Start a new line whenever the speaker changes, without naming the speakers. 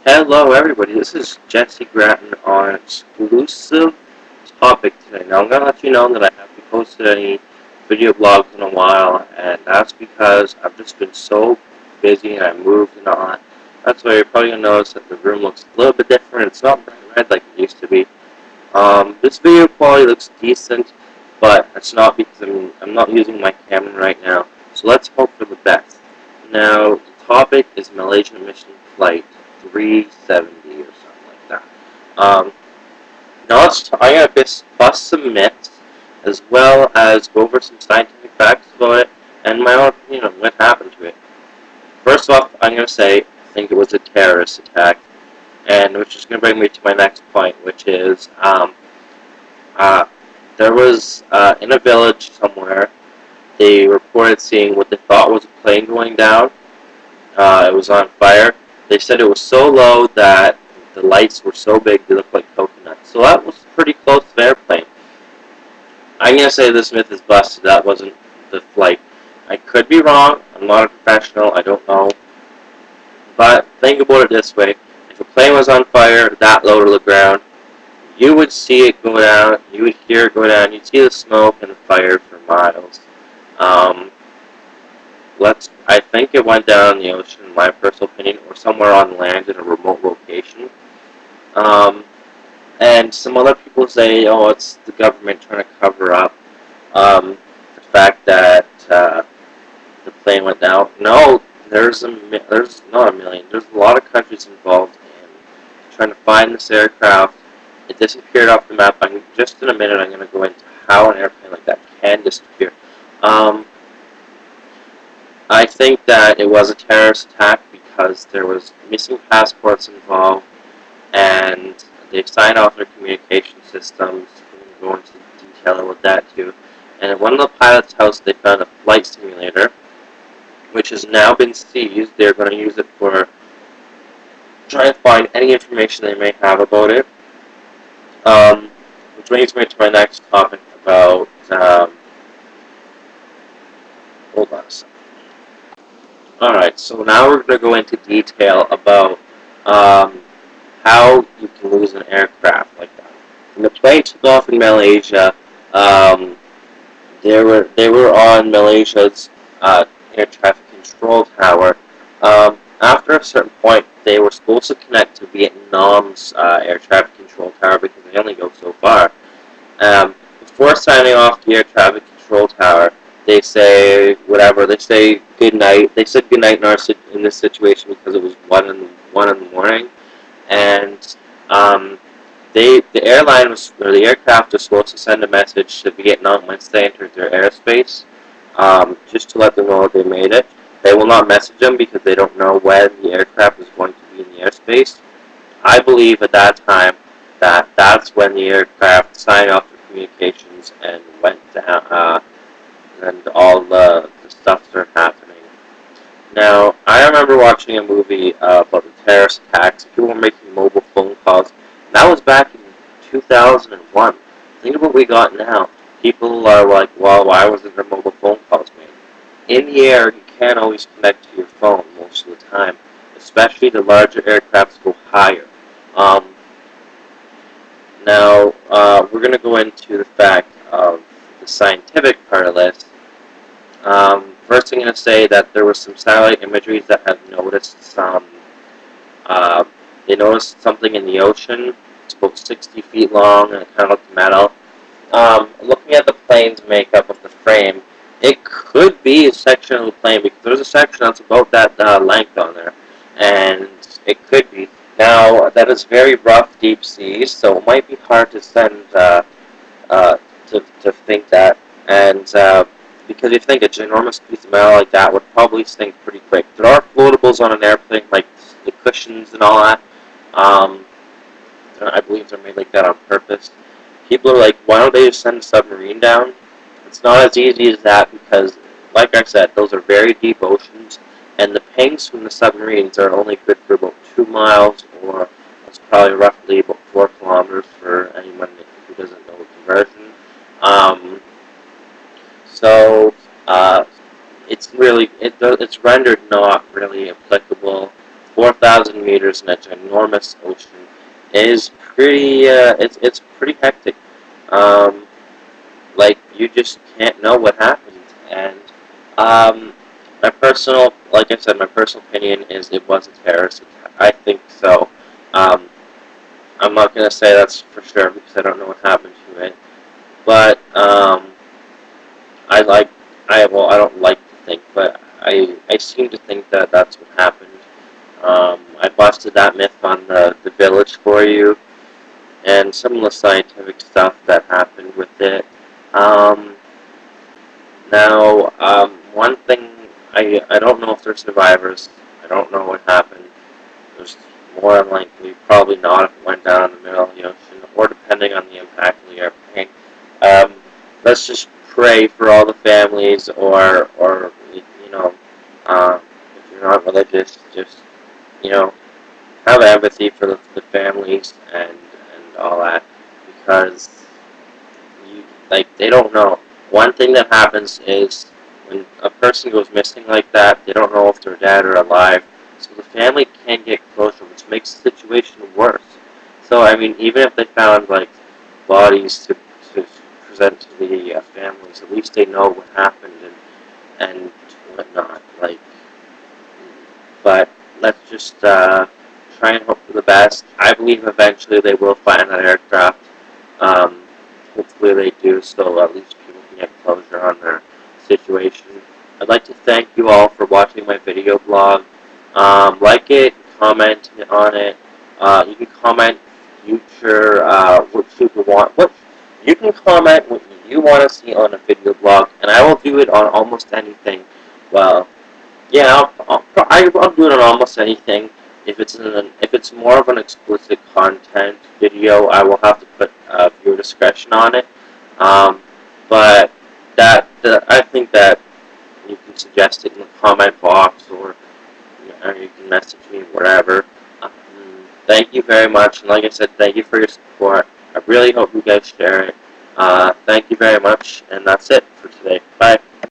Hello everybody, this is Jesse Grattan on exclusive topic today. Now I'm going to let you know that I haven't posted any video blogs in a while, and that's because I've just been so busy and I moved and all that. That's why you're probably going to notice that the room looks a little bit different. It's not bright red like it used to be. This video quality looks decent, but it's not because I'm not using my camera right now. So let's hope for the best. Now, the topic is Malaysian mission flight 370 or something like that. Um, I'm going to bust some myths, as well as go over some scientific facts about it, and my own opinion on what happened to it. First off, I'm going to say I think it was a terrorist attack, and which is going to bring me to my next point, which is uh, there was in a village somewhere. They reported seeing what they thought was a plane going down. It was on fire. They said it was so low that the lights were so big they looked like coconuts. So that was pretty close to the airplane. I'm going to say this myth is busted. That wasn't the flight. I could be wrong. I'm not a professional. I don't know. But think about it this way. If a plane was on fire that low to the ground, you would see it go down. You would hear it go down. You'd see the smoke and the fire for miles. Um, I think it went down in the ocean, in my personal opinion, or somewhere on land in a remote location. Um, and some other people say, oh, it's the government trying to cover up the fact that the plane went down. No, there's not a million. There's a lot of countries involved in trying to find this aircraft. It disappeared off the map. Just in a minute, I'm going to go into how an airplane like that can disappear. Um, I think that it was a terrorist attack because there was missing passports involved, and they signed off their communication systems. We can go into detail with that too. And at one of the pilot's house, they found a flight simulator, which has now been seized. They're going to use it for trying to find any information they may have about it. Which brings me to my next topic about. Hold on a second. Alright, so now we're going to go into detail about um, how you can lose an aircraft like that. When the plane took off in Malaysia, um, they were on Malaysia's air traffic control tower. After a certain point, they were supposed to connect to Vietnam's air traffic control tower because they only go so far. Before signing off the air traffic control tower, they say whatever. They say good night. They said good night in this situation because it was 1 in the morning, and the airline was or the aircraft was supposed to send a message to Vietnam once they entered their airspace, just to let them know that they made it. They will not message them because they don't know when the aircraft is going to be in the airspace. I believe at that time that that's when the aircraft signed off their communications and went down, and all the stuff started happening. Now, I remember watching a movie about the terrorist attacks. People were making mobile phone calls. And that was back in 2001. Think of what we got now. People are like, well, why wasn't there mobile phone calls made? In the air, you can't always connect to your phone most of the time, especially the larger aircrafts go higher. Um, now, we're going to go into the fact of the scientific part of this. First, I'm going to say that there was some satellite imageries that have noticed some. Uh, they noticed something in the ocean. It's about 60 feet long and it kind of looked metal. Looking at the plane's makeup of the frame, it could be a section of the plane because there's a section that's about that length on there, and it could be. Now, that is very rough deep sea, so it might be hard to send uh, to think that, and because you think a ginormous piece of metal like that would probably sink pretty quick. There are floatables on an airplane, like the cushions and all that. Um, I believe they're made like that on purpose. People are like, why don't they just send a submarine down? It's not as easy as that because, like I said, those are very deep oceans, and the pings from the submarines are only good for about 2 miles, or that's probably roughly about 4 kilometers for anyone who doesn't know the conversion. Um, so it's rendered not really applicable 4,000 meters in a ginormous ocean is pretty. It's pretty hectic. Um, like you just can't know what happened, and my personal, like I said, my personal opinion is it was a terrorist attack. I think so. Um, I'm not gonna say that's for sure because I don't know what happened to it, but I like I don't like to think, but I seem to think that that's what happened. I busted that myth on the village for you, and some of the scientific stuff that happened with it. Um, one thing I don't know if they're survivors. I don't know what happened. There's more than likely probably not if it went down in the middle of the ocean, or depending on the impact of the airplane. Um, let's just pray for all the families, or you know, if you're not religious, just you know, have empathy for the families and all that because you like they don't know. One thing that happens is when a person goes missing like that, they don't know if they're dead or alive, so the family can't get closure, which makes the situation worse. So I mean, even if they found like bodies to present to the families, at least they know what happened and whatnot. Like, but let's just try and hope for the best. I believe eventually they will find that aircraft. Um, hopefully they do, so at least people can get closure on their situation. I'd like to thank you all for watching my video blog. Like it, comment on it. You can comment future what you want. What you can comment what you want to see on a video blog, and I will do it on almost anything. Well, yeah, I'll do it on almost anything. If it's more of an explicit content video, I will have to put viewer discretion on it. Um, but I think that you can suggest it in the comment box, or you can message me wherever. Um, Thank you very much, and like I said, thank you for your support. I really hope you guys share it. Thank you very much, and that's it for today. Bye.